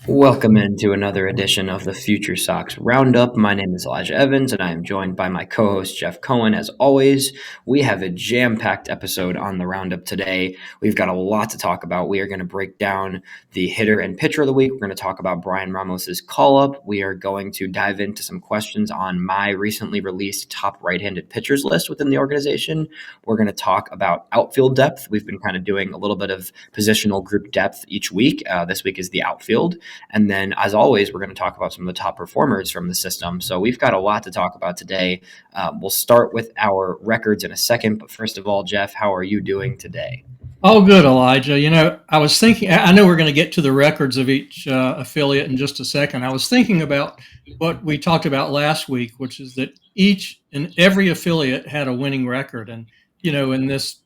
Welcome into another edition of the FutureSox RoundUp. My name is Elijah Evans, and I am joined by my co-host Jeff Cohen. As always, we have a jam-packed episode on the Roundup today. We've got a lot to talk about. We are going to break down the hitter and pitcher of the week. We're going to talk about Bryan Ramos's call-up. We are going to dive into some questions on my recently released top right-handed pitchers list within the organization. We're going to talk about outfield depth. We've been kind of doing a little bit of positional group depth each week. This week is the outfield. And then, as always, we're going to talk about some of the top performers from the system. So we've got a lot to talk about today. We'll start with our records in a second. But first of all, Jeff, how are you doing today? Oh, good, Elijah. I was thinking, I know we're going to get to the records of each affiliate in just a second. I was thinking about what we talked about last week, which is that each and every affiliate had a winning record. And, in this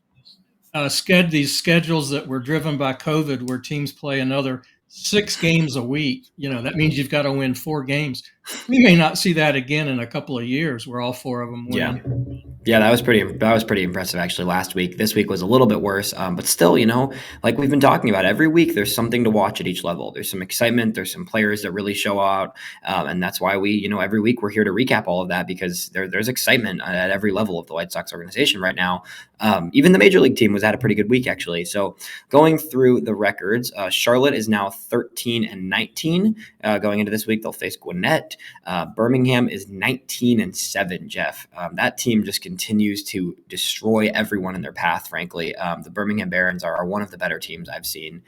these schedules that were driven by COVID, where teams play another 6 games a week, that means you've got to win 4 games. We may not see that again in a couple of years where all 4 of them win. Yeah, that was pretty impressive actually last week. This week was a little bit worse, but still, like we've been talking about, every week there's something to watch at each level. There's some excitement. There's some players that really show out, and that's why we, every week we're here to recap all of that because there's excitement at every level of the White Sox organization right now. Even the Major League team was at a pretty good week actually. So going through the records, Charlotte is now 13-19 going into this week. They'll face Gwinnett. Birmingham is 19-7. Jeff, that team just continues to destroy everyone in their path, frankly. The Birmingham Barons are one of the better teams I've seen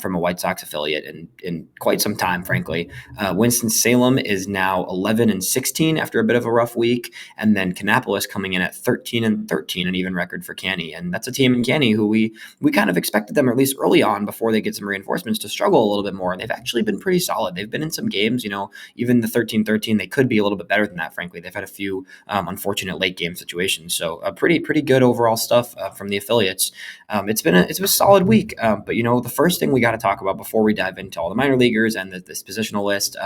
from a White Sox affiliate in quite some time, frankly. Winston-Salem is now 11-16 after a bit of a rough week. And then Kannapolis coming in at 13-13, an even record for Canny. And that's a team in Canny who we kind of expected them, or at least early on before they get some reinforcements, to struggle a little bit more. And they've actually been pretty solid. They've been in some games, even the 13-13, they could be a little bit better than that, frankly. They've had a few unfortunate late game situations. So pretty good overall stuff from the affiliates. It's been a solid week. But the first thing we got to talk about before we dive into all the minor leaguers and this positional list,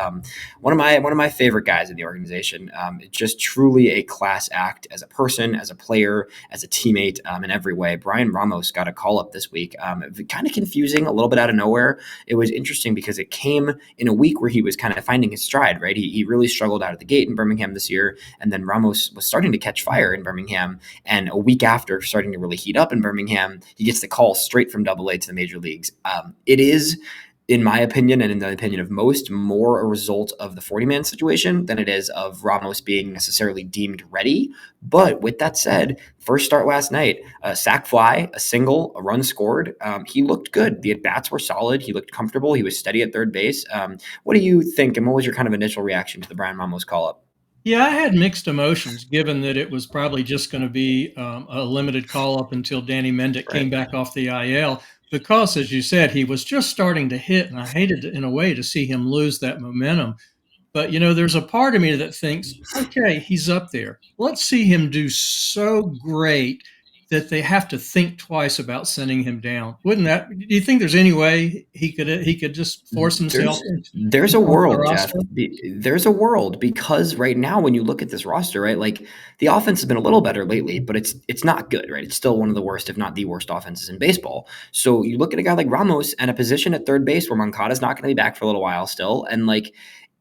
one of my favorite guys in the organization. Just truly a class act as a person, as a player, as a teammate, in every way. Bryan Ramos got a call up this week. Kind of confusing, a little bit out of nowhere. It was interesting because it came in a week where he was kind of finding his stride, right? He really struggled out of the gate in Birmingham this year, and then Ramos was starting to catch fire in Birmingham, and a week after starting to really heat up in Birmingham, he gets the call straight from AA to the major leagues. It is, in my opinion, and in the opinion of most, more a result of the 40-man situation than it is of Ramos being necessarily deemed ready. But with that said, first start last night, a sac fly, a single, a run scored. He looked good. The at-bats were solid. He looked comfortable. He was steady at third base. What do you think, and what was your kind of initial reaction to the Bryan Ramos call-up? Yeah, I had mixed emotions, given that it was probably just going to be a limited call-up until Danny Mendick came back off the IL. Because, as you said, he was just starting to hit, and I hated, in a way, to see him lose that momentum. But, there's a part of me that thinks, okay, he's up there. Let's see him do so great that they have to think twice about sending him down. Wouldn't that? Do you think there's any way he could just force himself? There's a world, Jeff. There's a world, because right now when you look at this roster, right, like the offense has been a little better lately, but it's not good, right? It's still one of the worst, if not the worst, offenses in baseball. So you look at a guy like Ramos and a position at third base where Moncada's not going to be back for a little while still, and like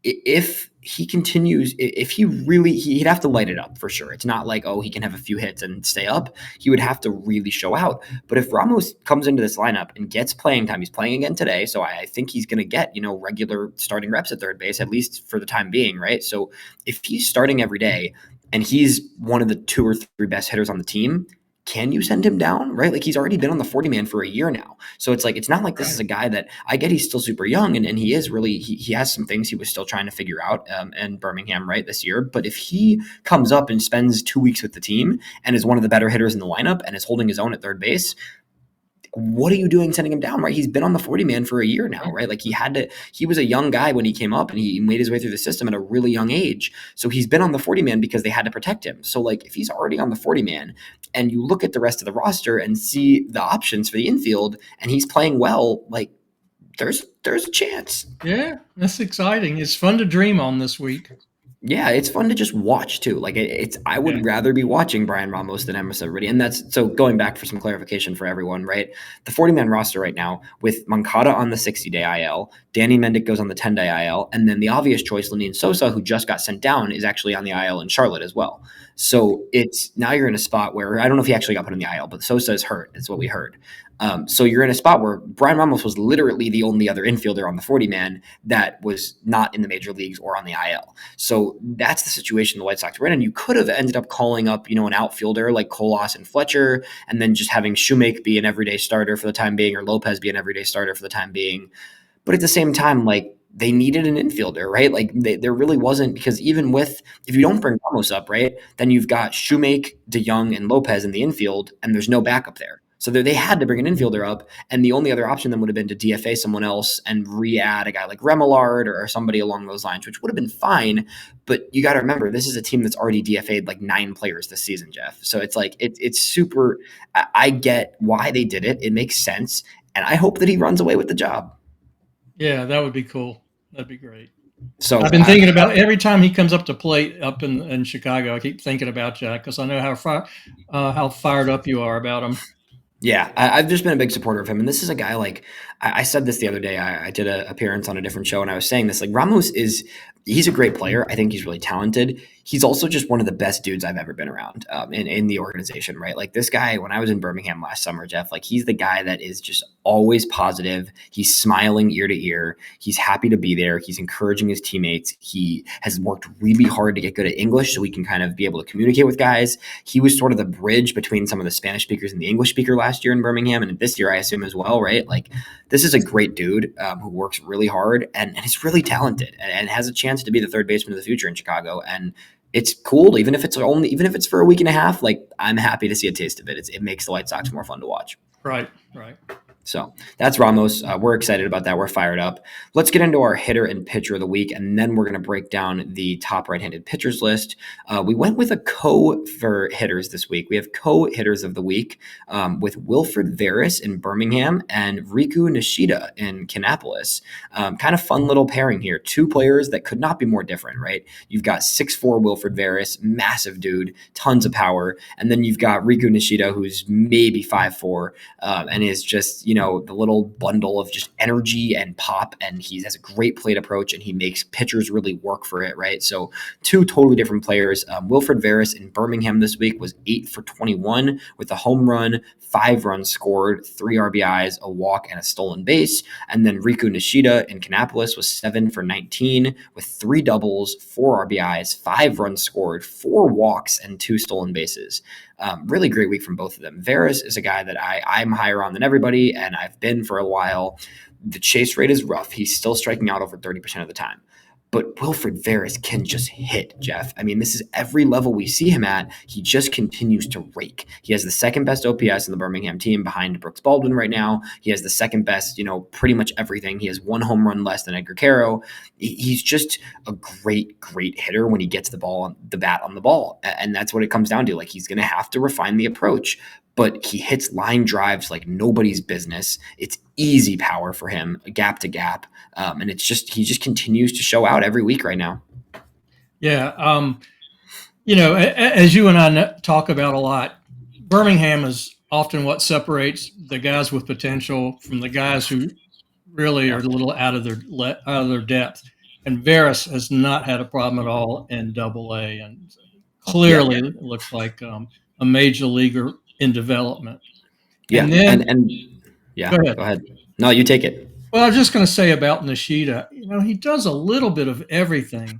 if he continues, if he'd have to light it up for sure. It's not like, he can have a few hits and stay up. He would have to really show out. But if Ramos comes into this lineup and gets playing time, he's playing again today, so I think he's going to get, regular starting reps at third base, at least for the time being, right? So if he's starting every day and he's one of the 2 or 3 best hitters on the team, can you send him down, right? Like, he's already been on the 40-man for a year now. So it's like, it's not like this is a guy that, I get he's still super young, and he is really, he has some things he was still trying to figure out in Birmingham, right, this year. But if he comes up and spends 2 weeks with the team and is one of the better hitters in the lineup and is holding his own at third base, what are you doing sending him down, right? He's been on the 40-man for a year now, right? Like, he was a young guy when he came up, and he made his way through the system at a really young age. So he's been on the 40-man because they had to protect him. So like, if he's already on the 40-man and you look at the rest of the roster and see the options for the infield and he's playing well, like there's a chance. Yeah, that's exciting. It's fun to dream on this week. Yeah, it's fun to just watch too. Like it's, I would rather be watching Bryan Ramos than Emerson everybody. And that's so going back for some clarification for everyone, right? The 40-man roster right now with Moncada on the 60-day IL, Danny Mendick goes on the 10-day IL, and then the obvious choice, Lenine Sosa, who just got sent down, is actually on the IL in Charlotte as well. So it's now you're in a spot where I don't know if he actually got put on the IL, but Sosa is hurt. Is what we heard. So you're in a spot where Bryan Ramos was literally the only other infielder on the 40-man that was not in the major leagues or on the IL. So that's the situation the White Sox were in. And you could have ended up calling up, an outfielder like Colas and Fletcher, and then just having Shoemake be an everyday starter for the time being, or Lopez be an everyday starter for the time being. But at the same time, like, they needed an infielder, right? Like there really wasn't, because even if you don't bring Ramos up, right, then you've got Shoemake, DeYoung, and Lopez in the infield, and there's no backup there. So they had to bring an infielder up, and the only other option then would have been to DFA someone else and re-add a guy like Remillard or somebody along those lines, which would have been fine. But you got to remember, this is a team that's already DFA'd like 9 players this season, Jeff. So it's like it's super. I get why they did it. It makes sense, and I hope that he runs away with the job. Yeah, that would be cool. That'd be great. So I've been thinking about every time he comes up to plate up in Chicago. I keep thinking about Jack because I know how fired up you are about him. Yeah, I've just been a big supporter of him. And this is a guy, like, I said this the other day. I did an appearance on a different show, and I was saying this. Like, Ramos he's a great player. I think he's really talented. He's also just one of the best dudes I've ever been around in the organization, right? Like, this guy, when I was in Birmingham last summer, Jeff, like, he's the guy that is just always positive. He's smiling ear to ear. He's happy to be there. He's encouraging his teammates. He has worked really hard to get good at English so he can kind of be able to communicate with guys. He was sort of the bridge between some of the Spanish speakers and the English speaker last year in Birmingham, and this year, I assume, as well, right? Like, this is a great dude who works really hard and is really talented and has a chance to be the third baseman of the future in Chicago. And it's cool, even if it's for a week and a half. Like, I'm happy to see a taste of it. It makes the White Sox more fun to watch. Right. So that's Ramos. We're excited about that. We're fired up. Let's get into our hitter and pitcher of the week, and then we're going to break down the top right-handed pitchers list. We went with a co for hitters this week. We have co-hitters of the week with Wilfred Veras in Birmingham and Rikuu Nishida in Kannapolis. Kind of fun little pairing here. 2 players that could not be more different, right? You've got 6'4" Wilfred Veras, massive dude, tons of power. And then you've got Rikuu Nishida, who's maybe 5'4", and is just, the little bundle of just energy and pop, and he has a great plate approach, and he makes pitchers really work for it, right? So 2 totally different players. Wilfred Veras in Birmingham this week was 8 for 21 with a home run, 5 runs scored, 3 RBIs, a walk, and a stolen base. And then Rikuu Nishida in Kannapolis was 7 for 19 with 3 doubles, 4 RBIs, 5 runs scored, 4 walks, and 2 stolen bases. Really great week from both of them. Veras is a guy that I'm higher on than everybody, and I've been for a while. The chase rate is rough. He's still striking out over 30% of the time. But Wilfred Veras can just hit, Jeff. I mean, this is every level we see him at. He just continues to rake. He has the second best OPS in the Birmingham team behind Brooks Baldwin right now. He has the second best, pretty much everything. He has 1 home run less than Edgar Caro. He's just a great, great hitter when he gets the bat on the ball. And that's what it comes down to. Like, he's going to have to refine the approach, but he hits line drives like nobody's business. It's easy power for him, gap to gap. And he just continues to show out every week right now. Yeah. As you and I talk about a lot, Birmingham is often what separates the guys with potential from the guys who really are a little out of their depth. And Veras has not had a problem at all in Double-A, and clearly it looks like a major leaguer in development. Yeah. And then, go ahead. No, you take it. Well, I was just going to say about Nishida, he does a little bit of everything.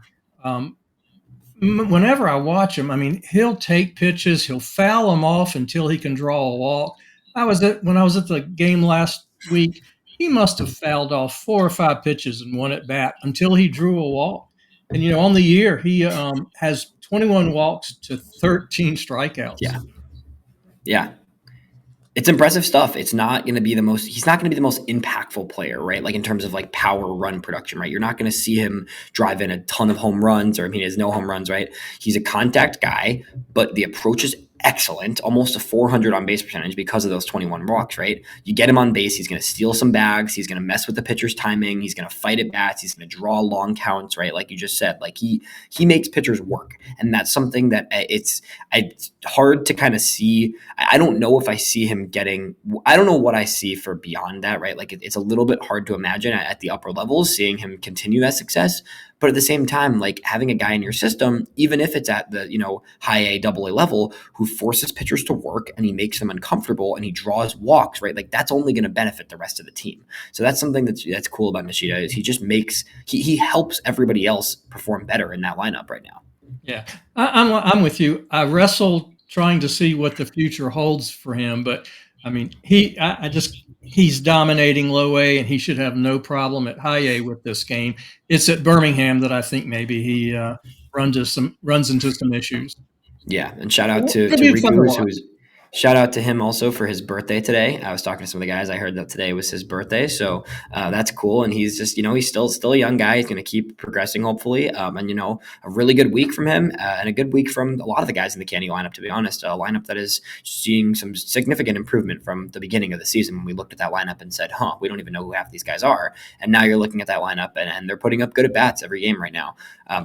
Whenever I watch him, I mean, he'll take pitches, he'll foul them off until he can draw a walk. When I was at the game last week, he must have fouled off 4 or 5 pitches in one at bat until he drew a walk. And, on the year, he has 21 walks to 13 strikeouts. Yeah. It's impressive stuff. It's not going to be he's not going to be the most impactful player, right? Like, in terms of like power run production, right? You're not going to see him drive in a ton of home runs, or he has no home runs, right? He's a contact guy, but the approach is excellent, almost a 400 on base percentage because of those 21 walks, right? You get him on base, he's going to steal some bags, he's going to mess with the pitcher's timing, he's going to fight at bats, he's going to draw long counts, right? Like you just said, like he makes pitchers work, and that's something that it's hard to kind of see. I don't know if I see him getting. I don't know what I see for beyond that, right? Like it's a little bit hard to imagine at the upper levels seeing him continue that success. But at the same time, like having a guy in your system, even if it's at the high A, double A level, who forces pitchers to work and he makes them uncomfortable and he draws walks, right? Like that's only going to benefit the rest of the team. So that's something that's cool about Nishida is he just makes he helps everybody else perform better in that lineup right now. Yeah, I'm with you. I wrestle trying to see what the future holds for him, but I mean, he's dominating low A, and he should have no problem at high A with this game. It's at Birmingham that I think maybe he runs into some issues. Yeah, and shout out to Rikuu, shout out to him also for his birthday today. I was talking to some of the guys. I heard that today was his birthday, so that's cool. And he's just, he's still a young guy. He's going to keep progressing, hopefully. And a really good week from him, and a good week from a lot of the guys in the Candy lineup. To be honest, a lineup that is seeing some significant improvement from the beginning of the season when we looked at that lineup and said, we don't even know who half these guys are. And now you're looking at that lineup, and they're putting up good at bats every game right now.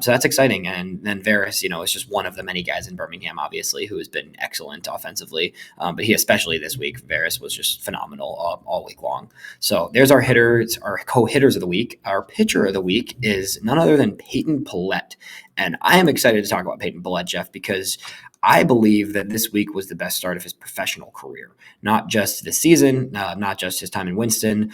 So that's exciting. And then Veras, is just one of the many guys in Birmingham, obviously, who has been excellent offensively. But he, especially this week, Veras was just phenomenal all week long. So there's our hitters, our co-hitters of the week. Our pitcher of the week is none other than Peyton Pallette. And I am excited to talk about Peyton Pallette, Jeff, because I believe that this week was the best start of his professional career. Not just this season, not just his time in Winston.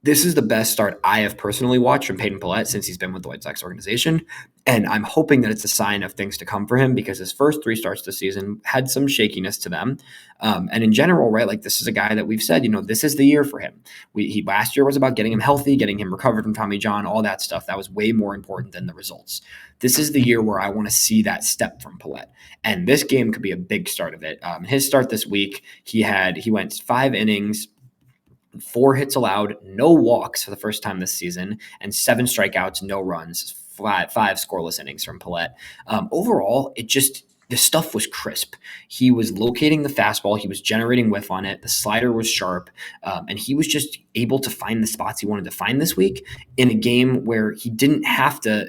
This is the best start I have personally watched from Peyton Pallette since he's been with the White Sox organization. And I'm hoping that it's a sign of things to come for him, because his first 3 starts this season had some shakiness to them. And in general, right, like this is a guy that we've said, this is the year for him. Last year was about getting him healthy, getting him recovered from Tommy John, all that stuff. That was way more important than the results. This is the year where I want to see that step from Pallette. And this game could be a big start of it. His start this week, he went 5 innings, 4 hits allowed, no walks for the first time this season, and 7 strikeouts, no runs, 5 scoreless innings from Pallette. Overall, the stuff was crisp. He was locating the fastball. He was generating whiff on it. The slider was sharp. And he was just able to find the spots he wanted to find this week in a game where he didn't have to,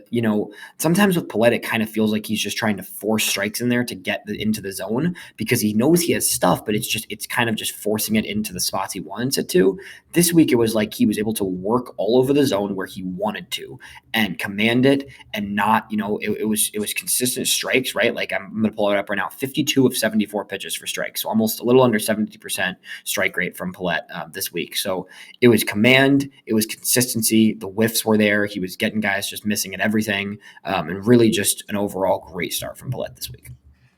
sometimes with Pallette, it kind of feels like he's just trying to force strikes in there to get into the zone, because he knows he has stuff, but it's kind of just forcing it into the spots he wants it to. This week, it was like he was able to work all over the zone where he wanted to and command it, and not, it was consistent strikes, right? Like I'm going to pull it up right now, 52 of 74 pitches for strikes. So almost a little under 70% strike rate from Pallette this week. So it was command, it was consistency, the whiffs were there. He was getting guys just missing at everything, and really just an overall great start from Pallette this week.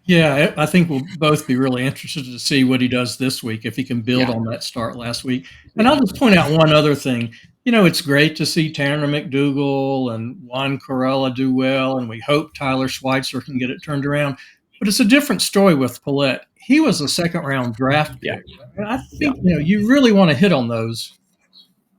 Yeah, I think we'll both be really interested to see what he does this week, if he can build on that start last week. And I'll just point out one other thing. It's great to see Tanner McDougal and Juan Carela do well, and we hope Tyler Schweitzer can get it turned around. But it's a different story with Pallette. He was a second-round draft pick. And I think, you really want to hit on those.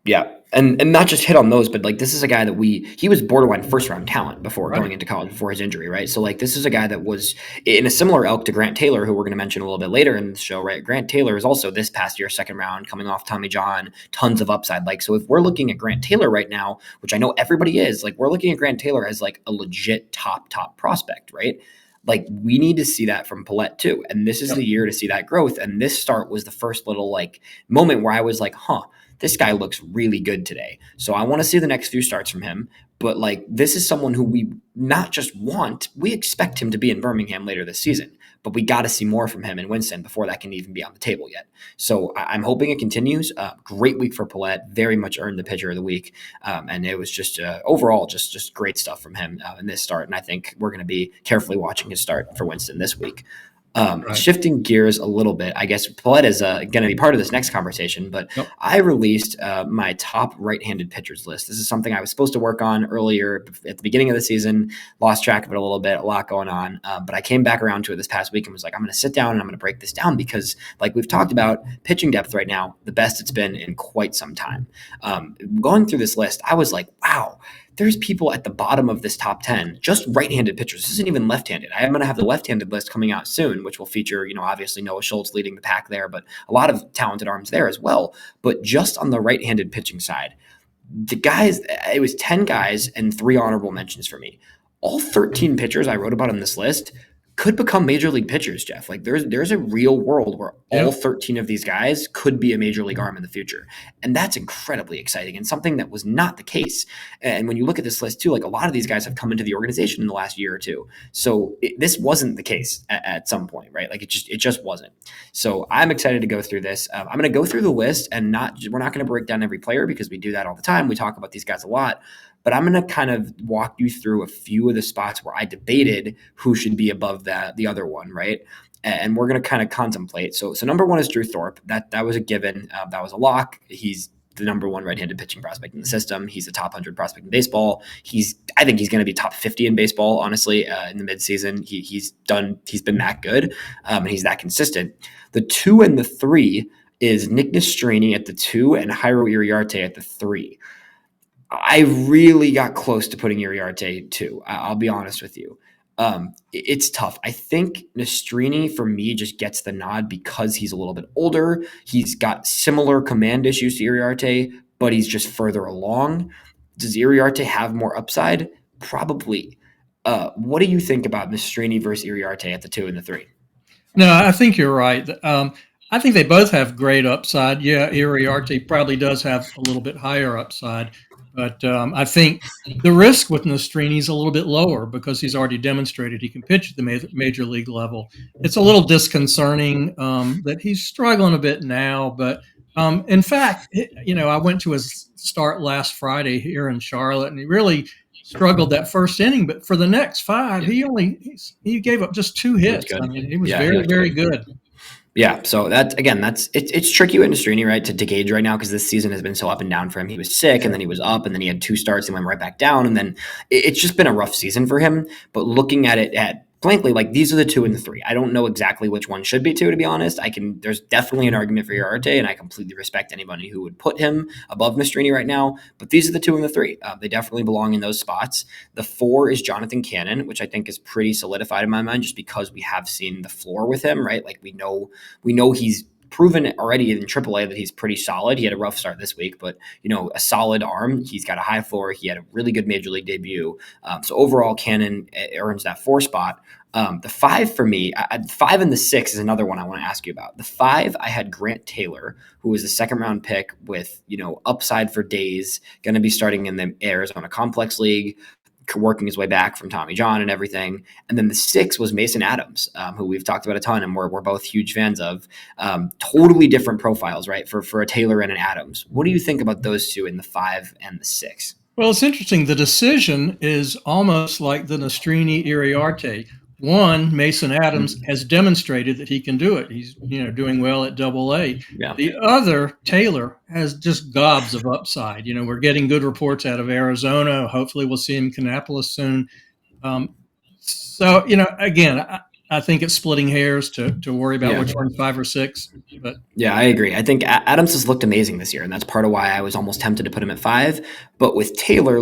Yeah. And not just hit on those, but like this is a guy that he was borderline first-round talent before going into college, before his injury, right? So like this is a guy that was in a similar ilk to Grant Taylor, who we're going to mention a little bit later in the show, right? Grant Taylor is also this past year second round, coming off Tommy John, tons of upside. Like, so if we're looking at Grant Taylor right now, which I know everybody is, like we're looking at Grant Taylor as like a legit top prospect, right? Like we need to see that from Pallette too. And this is the year to see that growth. And this start was the first little like moment where I was like, this guy looks really good today. So I want to see the next few starts from him. But like, this is someone who we not just want, we expect him to be in Birmingham later this season, but we got to see more from him in Winston before that can even be on the table yet. So I'm hoping it continues. Great week for Pallette, very much earned the pitcher of the week. And it was just overall, just great stuff from him in this start. And I think we're going to be carefully watching his start for Winston this week. Shifting gears a little bit, I guess Pallette is going to be part of this next conversation, but I released my top right-handed pitchers list. This is something I was supposed to work on earlier at the beginning of the season, lost track of it a little bit, a lot going on, but I came back around to it this past week and was like, I'm going to sit down and I'm going to break this down, because like we've talked about, pitching depth right now, the best it's been in quite some time. Going through this list, I was like, wow, wow, there's people at the bottom of this top 10, just right-handed pitchers. This isn't even left-handed. I'm going to have the left-handed list coming out soon, which will feature, obviously Noah Schultz leading the pack there, but a lot of talented arms there as well. But just on the right-handed pitching side, the guys, it was 10 guys and 3 honorable mentions for me. All 13 pitchers I wrote about on this list could become major league pitchers, Jeff. Like there's a real world where all 13 of these guys could be a major league arm in the future. And that's incredibly exciting and something that was not the case. And when you look at this list too, like a lot of these guys have come into the organization in the last year or two. So this wasn't the case at some point, right? Like it just wasn't. So I'm excited to go through this. I'm going to go through the list and we're not going to break down every player because we do that all the time. We talk about these guys a lot. But I'm going to kind of walk you through a few of the spots where I debated who should be above the other one, right? And we're going to kind of contemplate. So number 1 is Drew Thorpe. That was a given. That was a lock. He's the number 1 right-handed pitching prospect in the system. He's a top 100 prospect in baseball. I think he's going to be top 50 in baseball, honestly, in the midseason. He's been that good, and he's that consistent. The 2 and the 3 is Nick Nastrini at the 2 and Jairo Iriarte at the 3. I really got close to putting Iriarte 2. I'll be honest with you. It's tough. I think Nastrini, for me, just gets the nod because he's a little bit older. He's got similar command issues to Iriarte, but he's just further along. Does Iriarte have more upside? Probably. What do you think about Nastrini versus Iriarte at the 2 and the 3? No, I think you're right. I think they both have great upside. Yeah, Iriarte probably does have a little bit higher upside. But I think the risk with Nastrini is a little bit lower because he's already demonstrated he can pitch at the major league level. It's a little disconcerting that he's struggling a bit now. But in fact, I went to his start last Friday here in Charlotte, and he really struggled that first inning. But for the next 5, he gave up just 2 hits. I mean, he was very good. Yeah, so it's tricky with Nastrini, right, to gauge right now because this season has been so up and down for him. He was sick, and then he was up, and then he had 2 starts and went right back down, and then it's just been a rough season for him. But looking at it blankly, like these are the 2 and the 3. I don't know exactly which one should be 2, to be honest. There's definitely an argument for Iriarte, and I completely respect anybody who would put him above Nastrini right now. But these are the 2 and the 3. They definitely belong in those spots. The 4 is Jonathan Cannon, which I think is pretty solidified in my mind, just because we have seen the floor with him, right? Like we know he's proven already in AAA that he's pretty solid. He had a rough start this week, but a solid arm. He's got a high floor. He had a really good major league debut. So overall, Cannon earns that 4 spot. The 5 for me, 5 and the 6 is another one I want to ask you about. The 5, I had Grant Taylor, who was a 2nd-round pick with upside for days, going to be starting in the Arizona Complex League, working his way back from Tommy John and everything. And then the 6 was Mason Adams, who we've talked about a ton and we're both huge fans of. Totally different profiles, right, for a Taylor and an Adams. What do you think about those 2 in the 5 and the 6? Well, it's interesting. The decision is almost like the Nastrini Iriarte. One, Mason Adams has demonstrated that he can do it. He's, doing well at AA. Yeah. The other, Taylor, has just gobs of upside. We're getting good reports out of Arizona. Hopefully we'll see him in Kannapolis soon. So, again, I think it's splitting hairs to worry about which one's 5 or 6. But yeah, I agree. I think Adams has looked amazing this year, and that's part of why I was almost tempted to put him at 5. But with Taylor,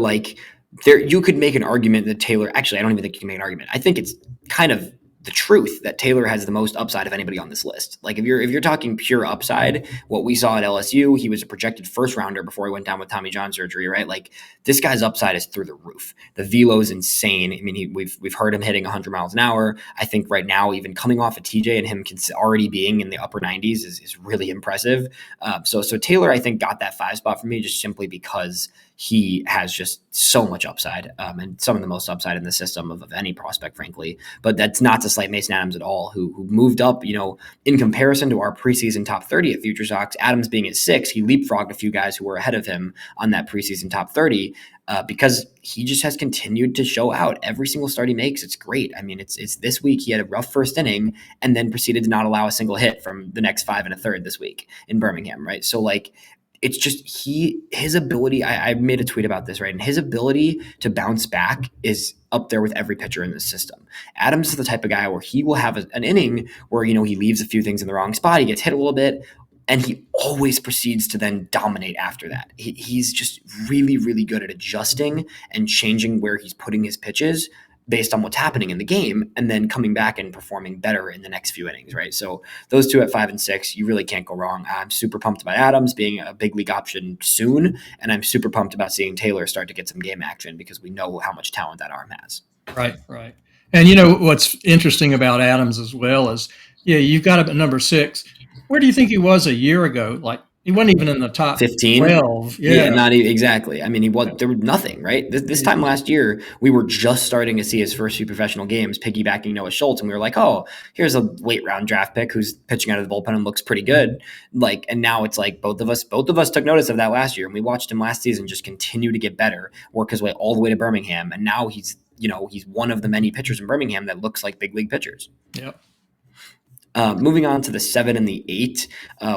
you could make an argument that Taylor – actually, I don't even think you can make an argument. I think it's kind of the truth that Taylor has the most upside of anybody on this list. Like if you're talking pure upside, what we saw at LSU, he was a projected 1st rounder before he went down with Tommy John surgery, right? Like this guy's upside is through the roof. The velo is insane. I mean, we've heard him hitting 100 miles an hour. I think right now, even coming off of TJ and him already being in the upper 90s is really impressive. So Taylor, I think, got that 5 spot for me just simply because he has just so much upside and some of the most upside in the system of any prospect, frankly. But that's not to slight Mason Adams at all, who moved up, in comparison to our preseason top 30 at FutureSox. Adams being at 6, he leapfrogged a few guys who were ahead of him on that preseason top 30 because he just has continued to show out every single start he makes. It's great. I mean, it's this week he had a rough first inning and then proceeded to not allow a single hit from the next 5 1/3 this week in Birmingham, right? So it's just his ability. I made a tweet about this, right? And his ability to bounce back is up there with every pitcher in the system. Adams is the type of guy where he will have an inning where, he leaves a few things in the wrong spot. He gets hit a little bit. And he always proceeds to then dominate after that. He's just really, really good at adjusting and changing where he's putting his pitches based on what's happening in the game, and then coming back and performing better in the next few innings, right? So those two at 5 and 6, you really can't go wrong. I'm super pumped about Adams being a big league option soon, and I'm super pumped about seeing Taylor start to get some game action because we know how much talent that arm has. Right. And you know what's interesting about Adams as well is, you've got him at number 6. Where do you think he was a year ago? Like, he wasn't even in the top 15? 12. Yeah, not even, exactly. I mean, there was nothing, right? This time last year, we were just starting to see his first few professional games, piggybacking Noah Schultz, and we were like, oh, here's a late round draft pick who's pitching out of the bullpen and looks pretty good. Like, and now it's like both of us took notice of that last year, and we watched him last season just continue to get better, work his way all the way to Birmingham, and now he's one of the many pitchers in Birmingham that looks like big league pitchers. Yep. Moving on to the 7 and the 8,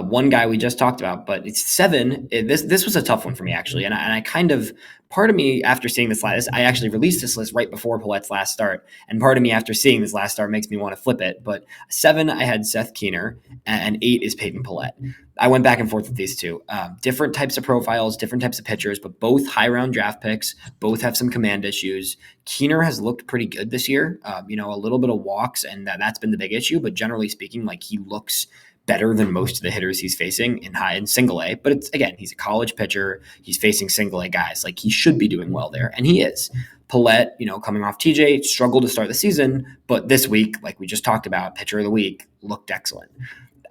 one guy we just talked about, but it's 7. This was a tough one for me, actually. And I kind of, part of me after seeing this list, I actually released this list right before Pallette's last start. And part of me after seeing this last start makes me want to flip it. But 7, I had Seth Keener, and 8 is Peyton Pallette. I went back and forth with these two. Different types of profiles, different types of pitchers, but both high round draft picks, both have some command issues. Keener has looked pretty good this year, a little bit of walks, and that's been the big issue. But generally speaking, like, he looks better than most of the hitters he's facing in single A. But it's, again, he's a college pitcher. He's facing single A guys. Like, he should be doing well there, and he is. Pallette, coming off TJ, struggled to start the season, but this week, like we just talked about, pitcher of the week, looked excellent.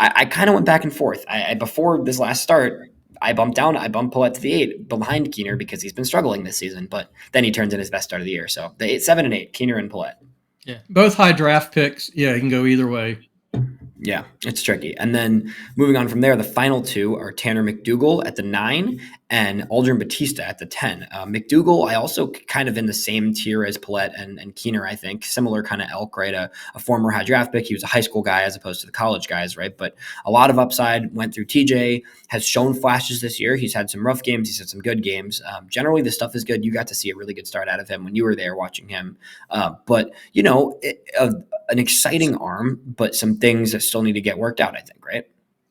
I kind of went back and forth. Before this last start, I bumped Pallette to the 8 behind Keener because he's been struggling this season, but then he turns in his best start of the year. So the 7 and 8, Keener and Pallette. Yeah, both high draft picks. Yeah, it can go either way. Yeah, it's tricky. And then moving on from there, the final two are Tanner McDougal at the 9 and Aldrin Batista at the 10. McDougal, I also kind of in the same tier as Pallette and Keener, I think. Similar kind of elk, right? A former high draft pick. He was a high school guy as opposed to the college guys, right? But a lot of upside, went through TJ, has shown flashes this year. He's had some rough games. He's had some good games. Generally, the stuff is good. You got to see a really good start out of him when you were there watching him. But an exciting arm, but some things that still need to get worked out, I think, right?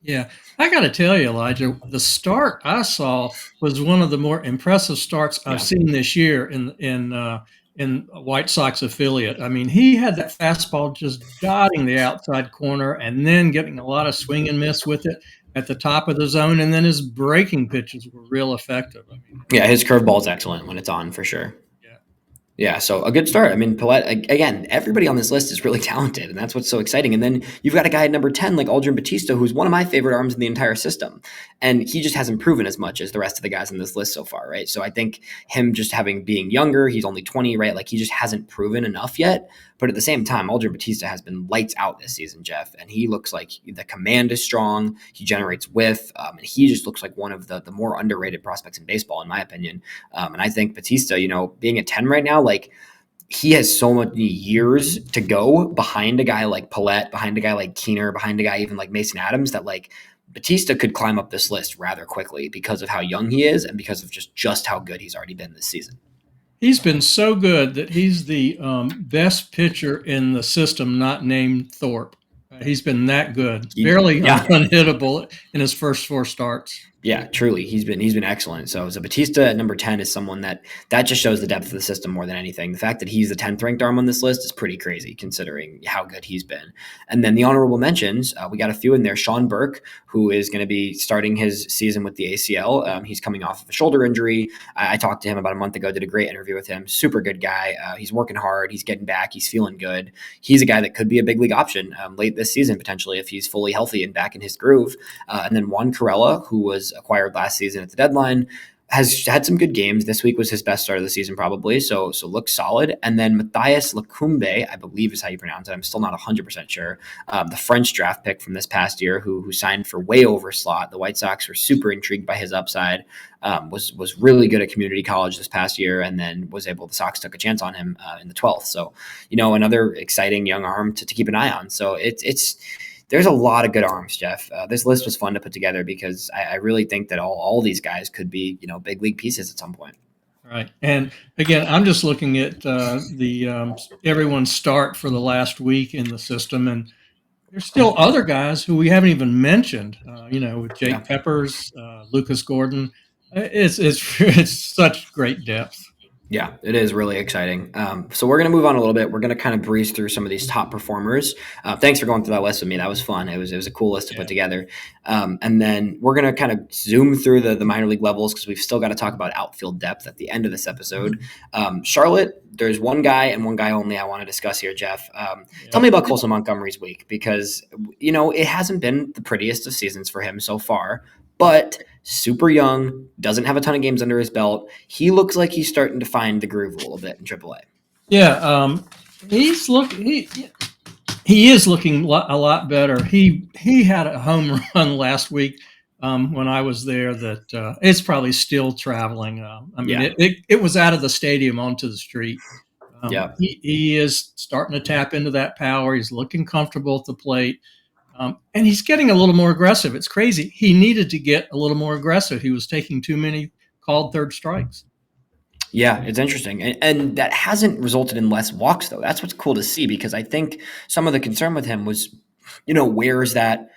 Yeah. I got to tell you, Elijah, the start I saw was one of the more impressive starts I've seen this year in White Sox affiliate. I mean, he had that fastball just dotting the outside corner and then getting a lot of swing and miss with it at the top of the zone. And then his breaking pitches were real effective. I mean, yeah, his curveball is excellent when it's on, for sure. Yeah, so a good start. I mean, Pallette, again, everybody on this list is really talented, and that's what's so exciting. And then you've got a guy at number 10 like Aldrin Batista, who's one of my favorite arms in the entire system. And he just hasn't proven as much as the rest of the guys on this list so far, right? So I think him just being younger, he's only 20, right? Like, he just hasn't proven enough yet. But at the same time, Aldrin Batista has been lights out this season, Jeff. And he looks like the command is strong. He generates whiff. And he just looks like one of the more underrated prospects in baseball, in my opinion. And I think Batista, being at 10 right now, like, he has so many years to go behind a guy like Pallette, behind a guy like Keener, behind a guy even like Mason Adams, that like Batista could climb up this list rather quickly because of how young he is and because of just how good he's already been this season. He's been so good that he's the best pitcher in the system not named Thorpe. He's been that good, barely unhittable in his first 4 starts. Yeah, truly. He's been excellent. So Batista at number 10 is someone that just shows the depth of the system more than anything. The fact that he's the 10th ranked arm on this list is pretty crazy considering how good he's been. And then the honorable mentions, we got a few in there. Sean Burke, who is going to be starting his season with the ACL. He's coming off of a shoulder injury. I talked to him about a month ago, did a great interview with him. Super good guy. He's working hard. He's getting back. He's feeling good. He's a guy that could be a big league option late this season, potentially, if he's fully healthy and back in his groove. And then Juan Carela, who was acquired last season at the deadline, has had some good games. This week was his best start of the season, probably. So looks solid. And then Matthias Lecumbe, I believe is how you pronounce it. I'm still not 100% sure. The French draft pick from this past year, who signed for way over slot. The White Sox were super intrigued by his upside. Was really good at community college this past year, and then the Sox took a chance on him in the 12th. So another exciting young arm to keep an eye on. So there's a lot of good arms, Jeff. This list was fun to put together because I really think that all these guys could be, big league pieces at some point. Right. And again, I'm just looking at everyone's start for the last week in the system. And there's still other guys who we haven't even mentioned. With Jake Yeah. Peppers, Lucas Gordon. It's such great depth. Yeah, it is really exciting. So we're going to move on a little bit. We're going to kind of breeze through some of these top performers. Thanks for going through that list with me. That was fun. It was a cool list to put together. And then we're going to kind of zoom through the minor league levels because we've still got to talk about outfield depth at the end of this episode. Charlotte, there's one guy and one guy only I want to discuss here, Jeff. Tell me about Colson Montgomery's week because, it hasn't been the prettiest of seasons for him so far. But super young, doesn't have a ton of games under his belt. He looks like he's starting to find the groove a little bit in AAA. Yeah, he is looking a lot better. He had a home run last week when I was there that it's probably still traveling. It was out of the stadium onto the street. He is starting to tap into that power. He's looking comfortable at the plate. And he's getting a little more aggressive. It's crazy. He needed to get a little more aggressive. He was taking too many called third strikes. Yeah, it's interesting. And that hasn't resulted in less walks, though. That's what's cool to see because I think some of the concern with him was, where's that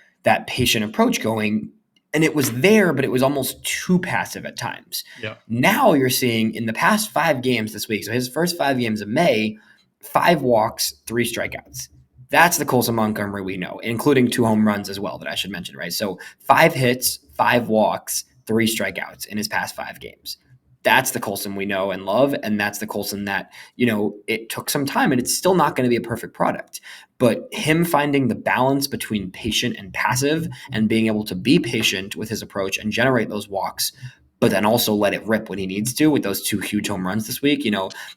patient approach going? And it was there, but it was almost too passive at times. Yeah. Now you're seeing in the past 5 games this week, so his first 5 games of May, 5 walks, 3 strikeouts. That's the Colson Montgomery we know, including 2 home runs as well that I should mention, right? So 5 hits, 5 walks, 3 strikeouts in his past 5 games. That's the Colson we know and love, and that's the Colson that, it took some time, and it's still not going to be a perfect product. But him finding the balance between patient and passive and being able to be patient with his approach and generate those walks, but then also let it rip when he needs to with those 2 huge home runs this week.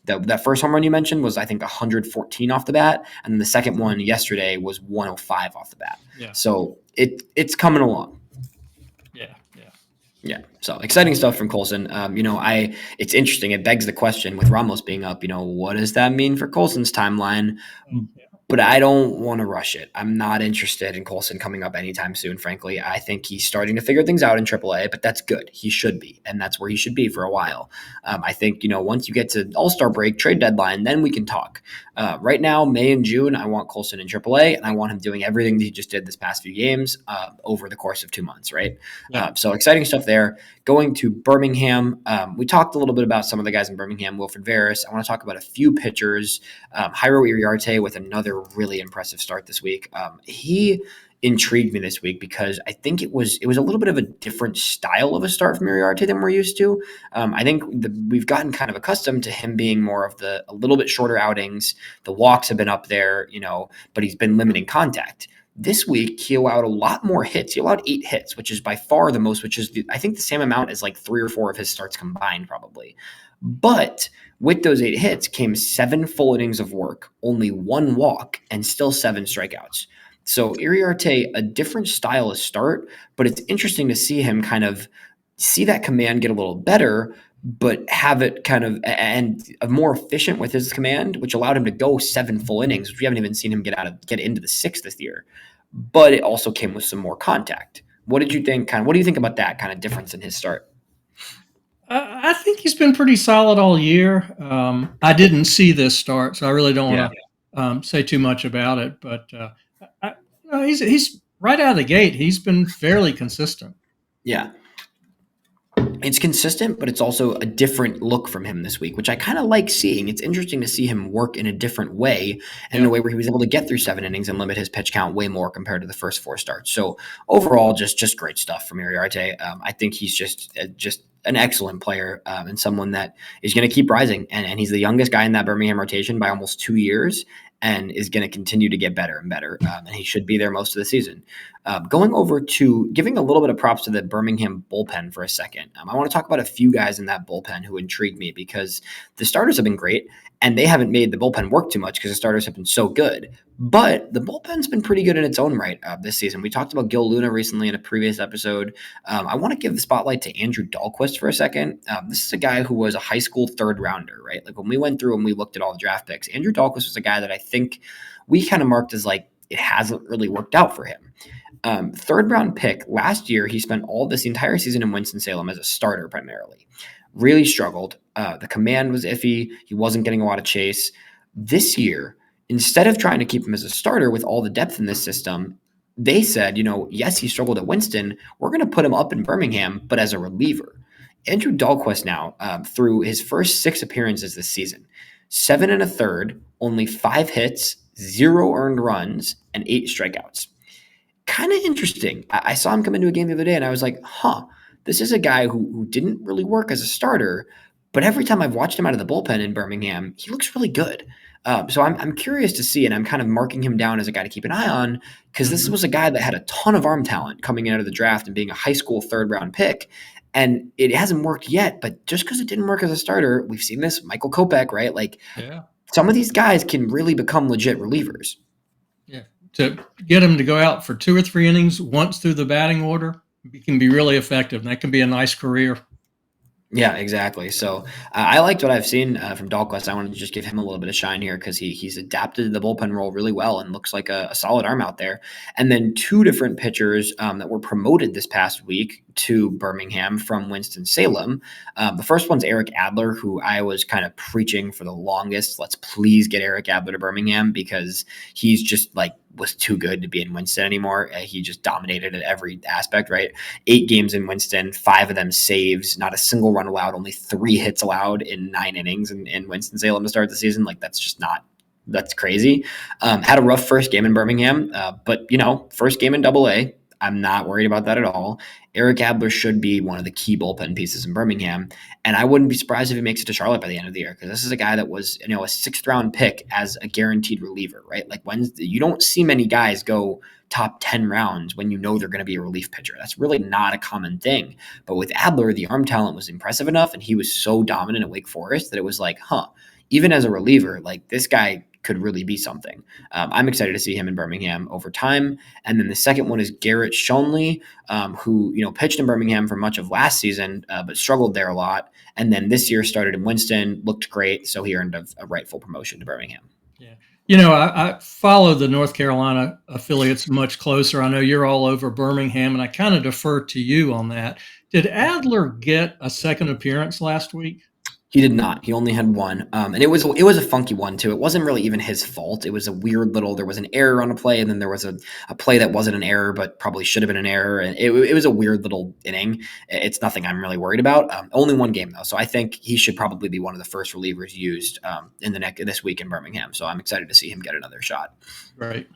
That first home run you mentioned was, I think, 114 off the bat. And then the second one yesterday was 105 off the bat. Yeah. So it's coming along. Yeah. So exciting stuff from Colson. It's interesting. It begs the question with Ramos being up, what does that mean for Colson's timeline? But I don't want to rush it. I'm not interested in Colson coming up anytime soon, frankly. I think he's starting to figure things out in AAA, but that's good. He should be, and that's where he should be for a while. I think, once you get to All-Star break, trade deadline, then we can talk. Right now, May and June, I want Colson in AAA, and I want him doing everything that he just did this past few games over the course of 2 months, right? Yeah. So exciting stuff there. Going to Birmingham, we talked a little bit about some of the guys in Birmingham, Wilfred, Veras. I want to talk about a few pitchers. Jairo Iriarte with another really impressive start this week. He intrigued me this week because I think it was a little bit of a different style of a start from Iriarte than we're used to. I think we've gotten kind of accustomed to him being more of a little bit shorter outings. The walks have been up there, but he's been limiting contact. This week, he allowed a lot more hits. He allowed 8 hits, which is by far the most, which is, I think, the same amount as like 3 or 4 of his starts combined, probably. But with those 8 hits came 7 full innings of work, only 1 walk, and still 7 strikeouts. So Iriarte, a different style of start, but it's interesting to see him kind of see that command get a little better, but have it kind of and more efficient with his command, which allowed him to go 7 full innings, which we haven't even seen him get into the 6th this year. But it also came with some more contact. What did you think? What do you think about that kind of difference in his start? I think he's been pretty solid all year. I didn't see this start, so I really don't want to say too much about it. But he's right out of the gate. He's been fairly consistent. Yeah. It's consistent, but it's also a different look from him this week, which I kind of like seeing. It's interesting to see him work in a different way and in a way where he was able to get through 7 innings and limit his pitch count way more compared to the first 4 starts. So overall, just great stuff from Iriarte. I think he's just an excellent player and someone that is going to keep rising. And he's the youngest guy in that Birmingham rotation by almost 2 years and is going to continue to get better and better. And he should be there most of the season. Going over to giving a little bit of props to the Birmingham bullpen for a second. I want to talk about a few guys in that bullpen who intrigued me because the starters have been great and they haven't made the bullpen work too much because the starters have been so good. But the bullpen's been pretty good in its own right this season. We talked about Gil Luna recently in a previous episode. I want to give the spotlight to Andrew Dalquist for a second. This is a guy who was a high school 3rd rounder, right? Like when we went through and we looked at all the draft picks, Andrew Dalquist was a guy that I think we kind of marked as like it hasn't really worked out for him. 3rd round pick last year, he spent the entire season in Winston-Salem as a starter primarily. Really struggled. The command was iffy. He wasn't getting a lot of chase. This year, Instead of trying to keep him as a starter with all the depth in this system, they said, yes, he struggled at Winston. We're going to put him up in Birmingham, but as a reliever. Andrew Dalquist now, through his first 6 appearances this season, 7 1/3, only 5 hits, 0 earned runs, and 8 strikeouts. Kind of interesting. I saw him come into a game the other day, and I was like, this is a guy who didn't really work as a starter, but every time I've watched him out of the bullpen in Birmingham, he looks really good. So I'm curious to see, and I'm kind of marking him down as a guy to keep an eye on, because this was a guy that had a ton of arm talent coming out of the draft and being a high school 3rd-round pick. And it hasn't worked yet, but just because it didn't work as a starter, we've seen this, Michael Kopech, right? Like, some of these guys can really become legit relievers. Yeah. To get him to go out for 2 or 3 innings once through the batting order, it can be really effective, and that can be a nice career. Yeah, exactly. So I liked what I've seen from Dalquist. I wanted to just give him a little bit of shine here because he's adapted to the bullpen role really well and looks like a solid arm out there. And then 2 different pitchers that were promoted this past week to Birmingham from Winston-Salem. The first one's Eric Adler, who I was kind of preaching for the longest. Let's please get Eric Adler to Birmingham because he's just was too good to be in Winston anymore. He just dominated at every aspect, right? 8 games in Winston, 5 of them saves, not a single run allowed, only 3 hits allowed in 9 innings in Winston-Salem to start the season. That's crazy. Had a rough first game in Birmingham, but first game in AA. I'm not worried about that at all. Eric Adler should be one of the key bullpen pieces in Birmingham, and I wouldn't be surprised if he makes it to Charlotte by the end of the year because this is a guy that was a 6th-round pick as a guaranteed reliever, right? Like you don't see many guys go top 10 rounds when they're going to be a relief pitcher. That's really not a common thing. But with Adler, the arm talent was impressive enough, and he was so dominant at Wake Forest that it was like, even as a reliever, this guy could really be something. I'm excited to see him in Birmingham over time. And then the second one is Garrett Schonely, who pitched in Birmingham for much of last season, but struggled there a lot. And then this year started in Winston, looked great, so he earned a rightful promotion to Birmingham. Yeah. I follow the North Carolina affiliates much closer. I know you're all over Birmingham, and I kind of defer to you on that. Did Adler get a second appearance last week? He did not. He only had 1. And it was a funky one too. It wasn't really even his fault. It was a weird there was an error on a play, and then there was a play that wasn't an error, but probably should have been an error. And it was a weird little inning. It's nothing I'm really worried about. Only 1 game though. So I think he should probably be one of the first relievers used this week in Birmingham. So I'm excited to see him get another shot. Right.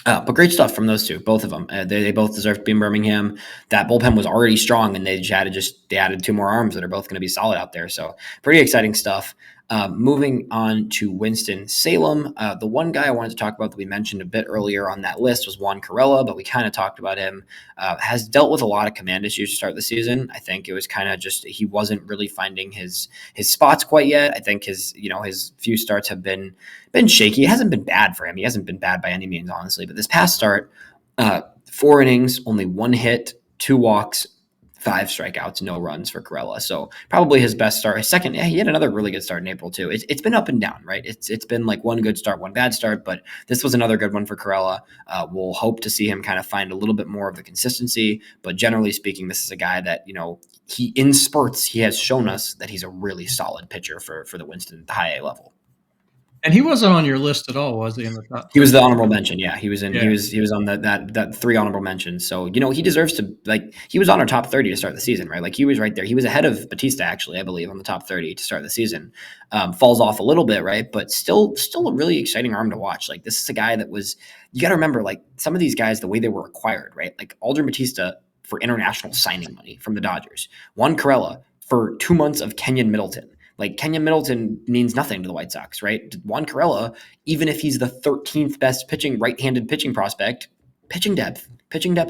But great stuff from those 2, both of them. They both deserve to be in Birmingham. That bullpen was already strong, and they added 2 more arms that are both going to be solid out there. So pretty exciting stuff. Moving on to Winston-Salem, the one guy I wanted to talk about that we mentioned a bit earlier on that list was Juan Carela, but we kind of talked about him. Has dealt with a lot of command issues to start the season. I think it was kind of just he wasn't really finding his spots quite yet. I think his few starts have been shaky. It hasn't been bad for him. He hasn't been bad by any means, honestly. But this past start, 4 innings, only 1 hit, 2 walks, 5 strikeouts, no runs for Carela. So probably his best start. His second, he had another really good start in April too. It's been up and down, right? It's been like 1 good start, 1 bad start, but this was another good one for Carela. We'll hope to see him kind of find a little bit more of the consistency, but generally speaking, this is a guy that, he in spurts, he has shown us that he's a really solid pitcher for the Winston, the high A level. And he wasn't on your list at all, was he? In the top? He was the honorable mention. Yeah, he was in. Yeah. He was on that 3 honorable mentions. So he deserves to he was on our top 30 to start the season, right? He was right there. He was ahead of Batista actually, I believe, on the top 30 to start the season. Falls off a little bit, right? But still a really exciting arm to watch. This is a guy that was. You got to remember, some of these guys, the way they were acquired, right? Aldrin Batista for international signing money from the Dodgers. Juan Carela for 2 months of Kenyon Middleton. Kenyon Middleton means nothing to the White Sox, right? Juan Carela, even if he's the 13th best right-handed pitching prospect, pitching depth